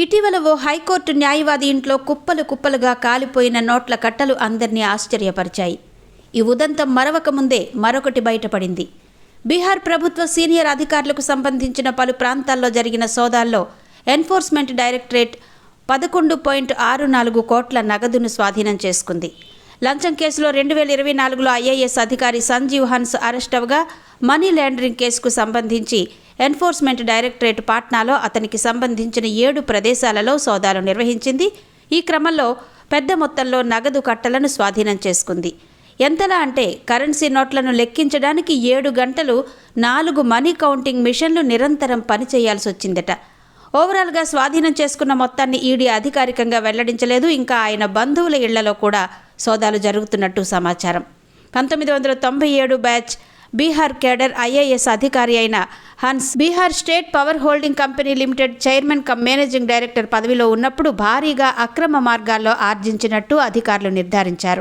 ఇటీవల ఓ హైకోర్టు న్యాయవాది ఇంట్లో కుప్పలు కుప్పలుగా కాలిపోయిన నోట్ల కట్టలు అందరినీ ఆశ్చర్యపరిచాయి. ఈ ఉదంతం మరవక ముందే మరొకటి బయటపడింది. బీహార్ ప్రభుత్వ సీనియర్ అధికారులకు సంబంధించిన పలు ప్రాంతాల్లో జరిగిన సోదాల్లో ఎన్ఫోర్స్మెంట్ డైరెక్టరేట్ 11.64 కోట్ల నగదును స్వాధీనం చేసుకుంది. లంచం కేసులో 2024లో ఐఏఎస్ అధికారి సంజీవ్ హన్స్ అరెస్ట్ అవగా మనీ లాండరింగ్ కేసుకు సంబంధించి ఎన్ఫోర్స్మెంట్ డైరెక్టరేట్ పాట్నాలో అతనికి సంబంధించిన 7 ప్రదేశాలలో సోదాలు నిర్వహించింది. ఈ క్రమంలో పెద్ద మొత్తంలో నగదు కట్టలను స్వాధీనం చేసుకుంది. ఎంతలా అంటే కరెన్సీ నోట్లను లెక్కించడానికి 7 గంటలు 4 మనీ కౌంటింగ్ మిషన్లు నిరంతరం పనిచేయాల్సి వచ్చిందట. ఓవరాల్గా స్వాధీనం చేసుకున్న మొత్తాన్ని ఈడీ అధికారికంగా వెల్లడించలేదు. ఇంకా ఆయన బంధువుల ఇళ్లలో కూడా సోదాలు జరుగుతున్నట్టు సమాచారం. 1997 బ్యాచ్ బీహార్ కేడర్ ఐఏఎస్ అధికారి అయిన Hans Bihar State Power Holding Company Limited chairman cum managing director పదవిలో ఉన్నప్పుడు భారీగా అక్రమ మార్గాల్లో ఆర్జించినట్టు అధికారులు నిర్ధారించారు.